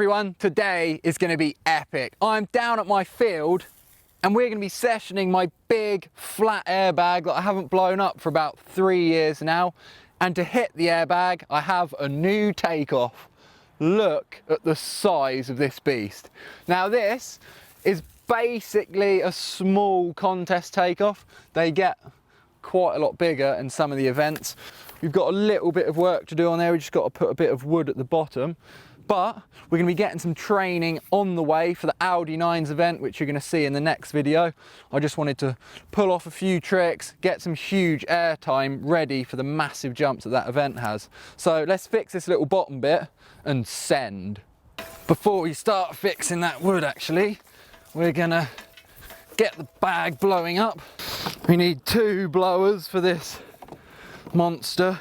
everyone, today is going to be epic. I'm down at my field and we're going to be sessioning my big flat airbag that I haven't blown up for about 3 years now. And to hit the airbag, I have a new takeoff. Look at the size of this beast. Now this is basically a small contest takeoff. They get quite a lot bigger in some of the events. We've got a little bit of work to do on there. We just got to put a bit of wood at the bottom. But we're going to be getting some training on the way for the Audi Nines event, which you're going to see in the next video. I just wanted to pull off a few tricks, get some huge air time ready for the massive jumps that that event has. So let's fix this little bottom bit and send. Before we start fixing that wood, actually, we're going to get the bag blowing up. We need 2 blowers for this monster.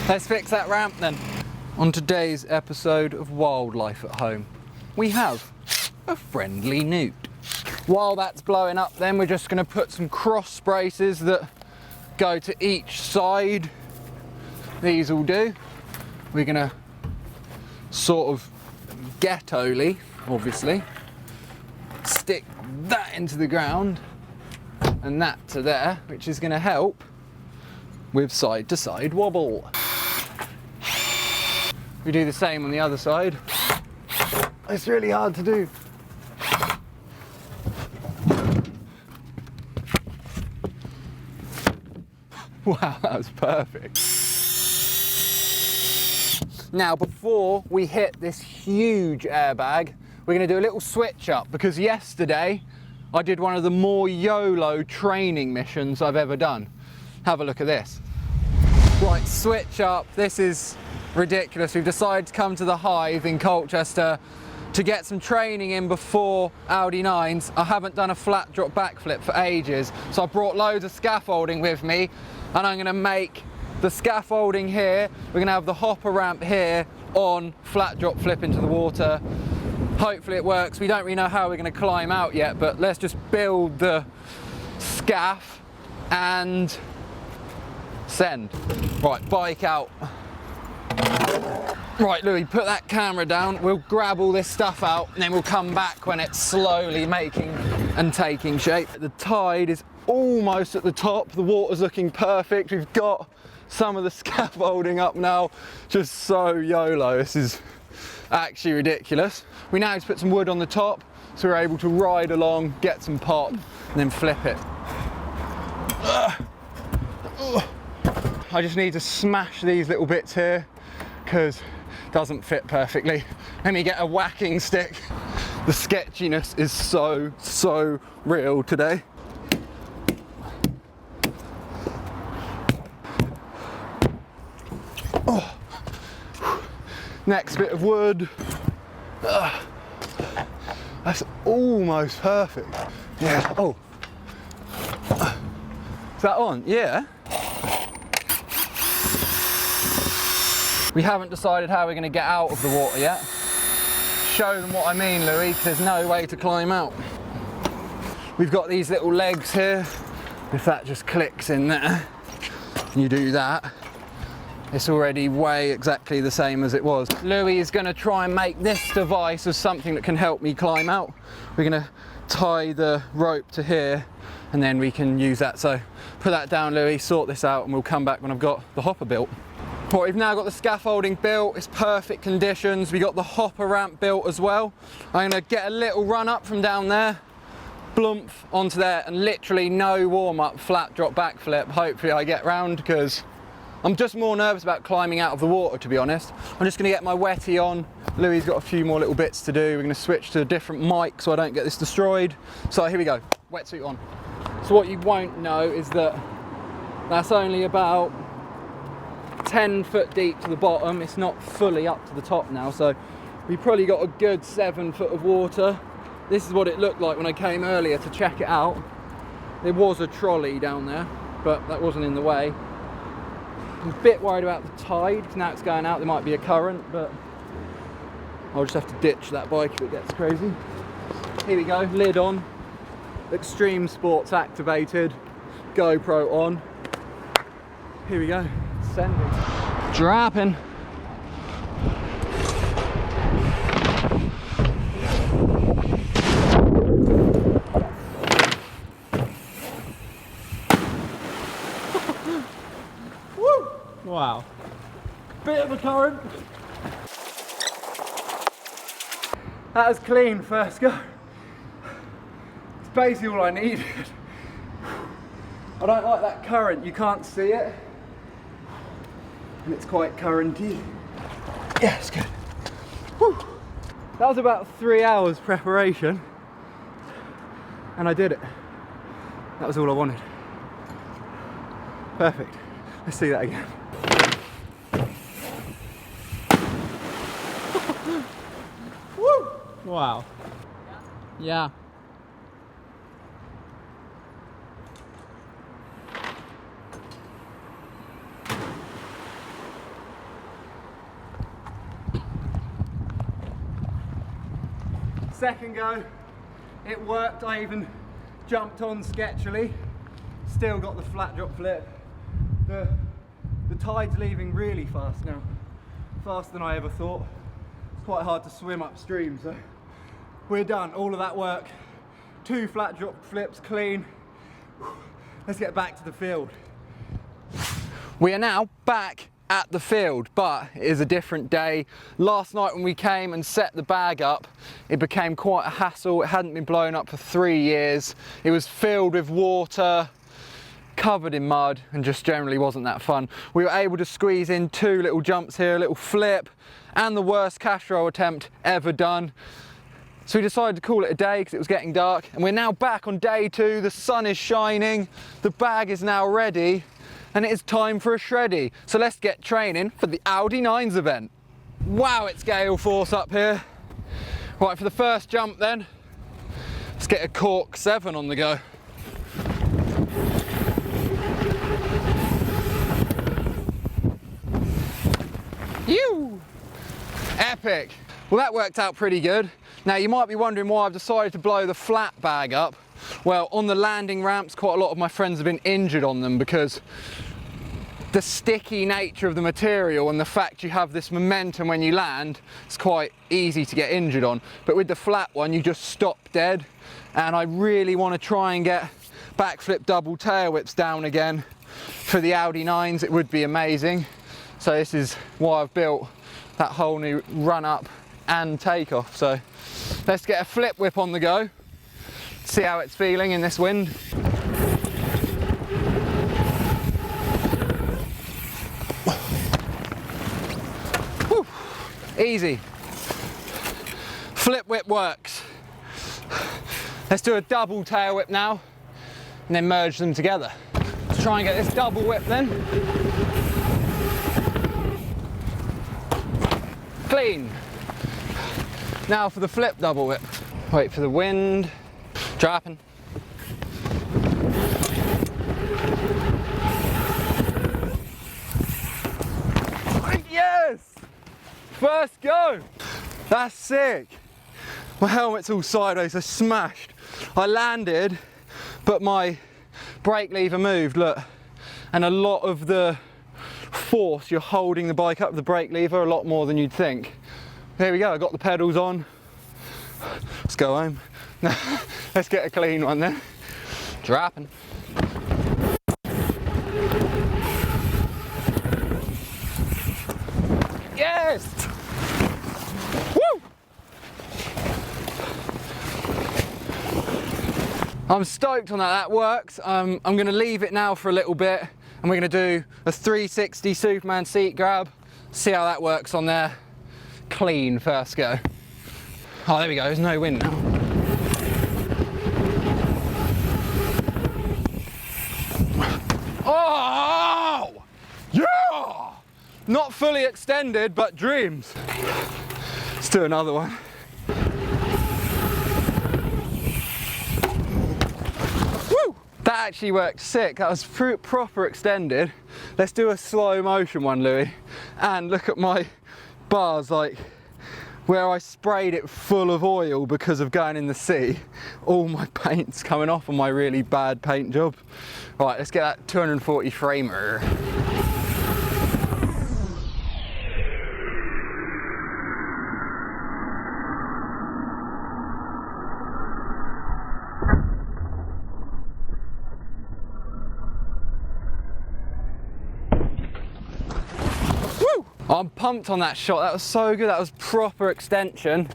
Let's fix that ramp then. On today's episode of Wildlife at Home, we have a friendly newt. While that's blowing up then, we're just going to put some cross braces that go to each side. These will do. We're going to sort of ghetto-ly, obviously, stick that into the ground and that to there, which is going to help with side-to-side wobble. We do the same on the other side. It's really hard to do. Wow, that was perfect. Now, before we hit this huge airbag, we're going to do a little switch up, because yesterday I did one of the more YOLO training missions I've ever done. Have a look at this. Right, switch up. This is ridiculous. We've decided to come to the Hive in Colchester to get some training in before Audi Nines. I haven't done a flat drop backflip for ages, so I brought loads of scaffolding with me, and I'm going to make the scaffolding here. We're going to have the hopper ramp here on flat drop flip into the water. Hopefully it works. We don't really know how we're going to climb out yet, but let's just build the scaff and send. Right, bike out. Right, Louis, put that camera down. We'll grab all this stuff out and then we'll come back when it's slowly making and taking shape. The tide is almost at the top. The water's looking perfect. We've got some of the scaffolding up now. Just so YOLO. This is actually ridiculous. We now need to put some wood on the top so we're able to ride along, get some pop, and then flip it. I just need to smash these little bits here because it doesn't fit perfectly. Let me get a whacking stick. The sketchiness is so real today. Oh. Next bit of wood. That's almost perfect. Yeah. Oh. Is that on? Yeah. We haven't decided how we're going to get out of the water yet. Show them what I mean, Louis, because there's no way to climb out. We've got these little legs here. If that just clicks in there, and you do that, it's already way exactly the same as it was. Louis is going to try and make this device as something that can help me climb out. We're going to tie the rope to here, and then we can use that. So put that down, Louis, sort this out, and we'll come back when I've got the hopper built. Right, we've now got the scaffolding built. It's perfect conditions. We got the hopper ramp built as well. I'm going to get a little run up from down there, blumph onto there, and literally no warm up, flat drop backflip. Hopefully I get round, because I'm just more nervous about climbing out of the water, to be honest. I'm just going to get my wetty on. Louis's got a few more little bits to do. We're going to switch to a different mic so I don't get this destroyed. So here we go, wetsuit on. So what you won't know is that that's only about 10 foot deep to the bottom. It's not fully up to the top now, so we probably got a good 7 foot of water. This is what it looked like when I came earlier to check it out. There was a trolley down there, but that wasn't in the way. I'm a bit worried about the tide, because now it's going out, there might be a current, but I'll just have to ditch that bike if it gets crazy. Here we go, lid on, extreme sports activated, GoPro on. Here we go, sending. Dropping. Woo! Wow. Bit of a current. That was clean first go. It's basically all I needed. I don't like that current, you can't see it. And it's quite currenty. Yeah, it's good. Whew. That was about 3 hours preparation. And I did it. That was all I wanted. Perfect. Let's see that again. Woo! Wow. Yeah. Second go, it worked. I even jumped on sketchily. Still got the flat drop flip. The tide's leaving really fast now. Faster than I ever thought. It's quite hard to swim upstream, so we're done. All of that work. 2 flat drop flips, clean. Let's get back to the field. We are now back at the field, but it is a different day. Last night when we came and set the bag up, it became quite a hassle. It hadn't been blown up for 3 years. It was filled with water, covered in mud, and just generally wasn't that fun. We were able to squeeze in 2 little jumps here, a little flip, and the worst cash roll attempt ever done. So we decided to call it a day because it was getting dark, and we're now back on day 2. The sun is shining, the bag is now ready, and it is time for a shreddy. So let's get training for the Audi Nines event. Wow, it's gale force up here. Right, for the first jump then, let's get a cork 7 on the go. Ew! Epic. Well, that worked out pretty good. Now you might be wondering why I've decided to blow the flat bag up. Well, on the landing ramps, quite a lot of my friends have been injured on them because the sticky nature of the material and the fact you have this momentum when you land, it's quite easy to get injured on. But with the flat one, you just stop dead. And I really want to try and get backflip double tail whips down again for the Audi Nines. It would be amazing. So this is why I've built that whole new run up and takeoff. So let's get a flip whip on the go. See how it's feeling in this wind. Whew. Easy. Flip whip works. Let's do a double tail whip now and then merge them together. Let's try and get this double whip then. Clean. Now for the flip double whip. Wait for the wind. Dropping. Yes! First go! That's sick. My helmet's all sideways, I smashed. I landed, but my brake lever moved, look. And a lot of the force, you're holding the bike up with the brake lever a lot more than you'd think. There we go, I got the pedals on. Let's go home. Let's get a clean one then. Dropping. Yes! Woo! I'm stoked on that, that works. I'm gonna leave it now for a little bit and we're gonna do a 360 Superman seat grab. See how that works on there. Clean first go. Oh, there we go, there's no wind now. Oh! Yeah! Not fully extended, but dreams. Let's do another one. Woo! That actually worked sick. That was proper extended. Let's do a slow motion one, Louis. And look at my bars, like, where I sprayed it full of oil because of going in the sea, all my paint's coming off on my really bad paint job. Right, let's get that 240 framer. I'm pumped on that shot. That was so good. That was proper extension.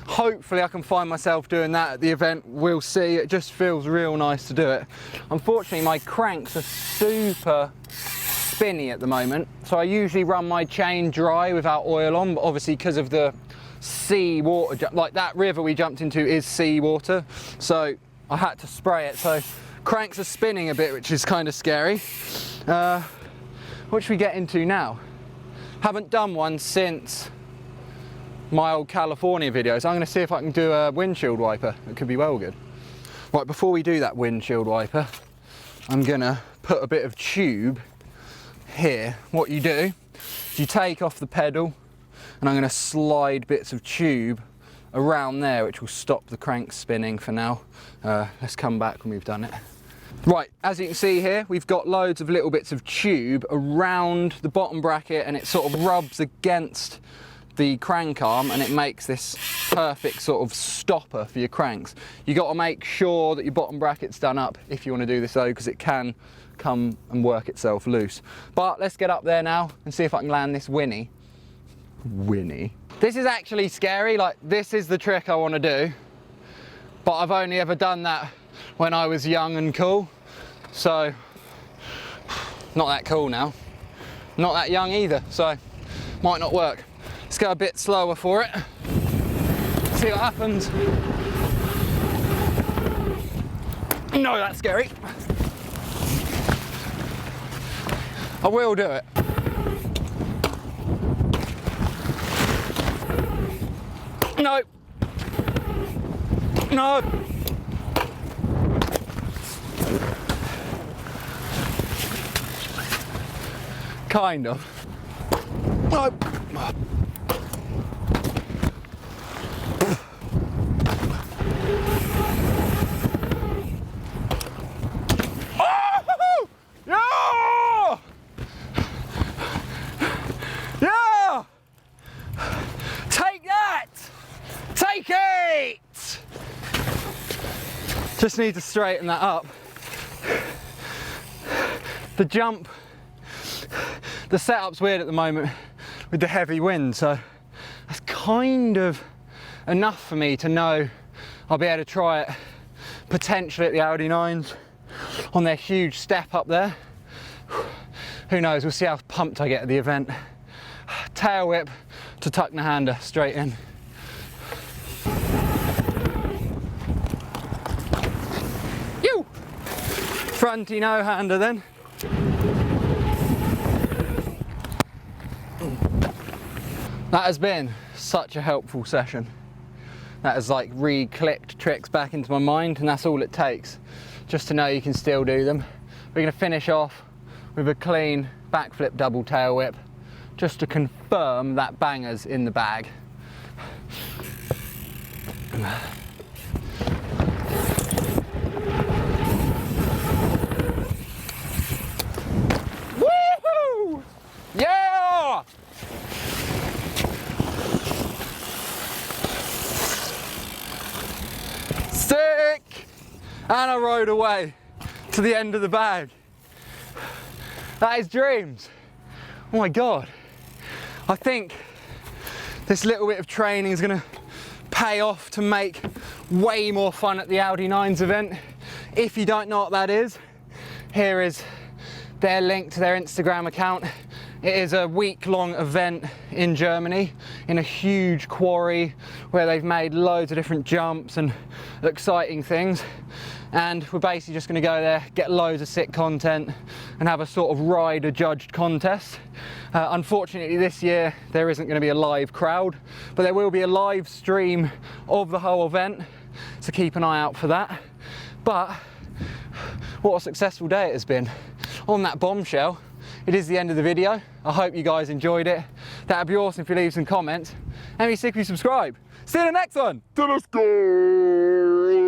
Hopefully I can find myself doing that at the event. We'll see. It just feels real nice to do it. Unfortunately, my cranks are super spinny at the moment. So I usually run my chain dry without oil on, but obviously because of the sea water, like that river we jumped into is sea water. So I had to spray it. So cranks are spinning a bit, which is kind of scary. What should we get into now? Haven't done one since my old California video, so I'm going to see if I can do a windshield wiper. It could be well good. Right, before we do that windshield wiper, I'm going to put a bit of tube here. What you do is you take off the pedal, and I'm going to slide bits of tube around there, which will stop the crank spinning for now. Let's come back when we've done it. Right, as you can see here, we've got loads of little bits of tube around the bottom bracket, and it sort of rubs against the crank arm and it makes this perfect sort of stopper for your cranks. You got to make sure that your bottom bracket's done up if you want to do this though, because it can come and work itself loose. But let's get up there now and see if I can land this Winnie. This is actually scary. Like, this is the trick I want to do, but I've only ever done that when I was young and cool, so not that cool now, not that young either, so might not work. Let's go a bit slower for it, see what happens. No, that's scary. I will do it. No. No. Kind of. Oh. Oh! Yeah! Yeah! Take that! Take it! Just need to straighten that up. The jump, the setup's weird at the moment with the heavy wind, so that's kind of enough for me to know I'll be able to try it potentially at the Audi Nines on their huge step up there. Who knows, we'll see how pumped I get at the event. Tail whip to tuck the hander straight in. You! Fronty no hander then. That has been such a helpful session. That has like re-clicked tricks back into my mind, and that's all it takes just to know you can still do them. We're going to finish off with a clean backflip double tail whip just to confirm that banger's in the bag. Woohoo! Yeah! Sick! And I rode away to the end of the bag. That is dreams. Oh my God. I think this little bit of training is going to pay off to make way more fun at the Audi Nines event. If you don't know what that is, here is their link to their Instagram account. It is a week-long event in Germany in a huge quarry where they've made loads of different jumps and exciting things. And we're basically just going to go there, get loads of sick content and have a sort of rider judged contest. Unfortunately this year there isn't going to be a live crowd, but there will be a live stream of the whole event, so keep an eye out for that. But what a successful day it has been. On that bombshell, it is the end of the video. I hope you guys enjoyed it. That'd be awesome if you leave some comments. And be sick if you subscribe. See you in the next one. Let's go.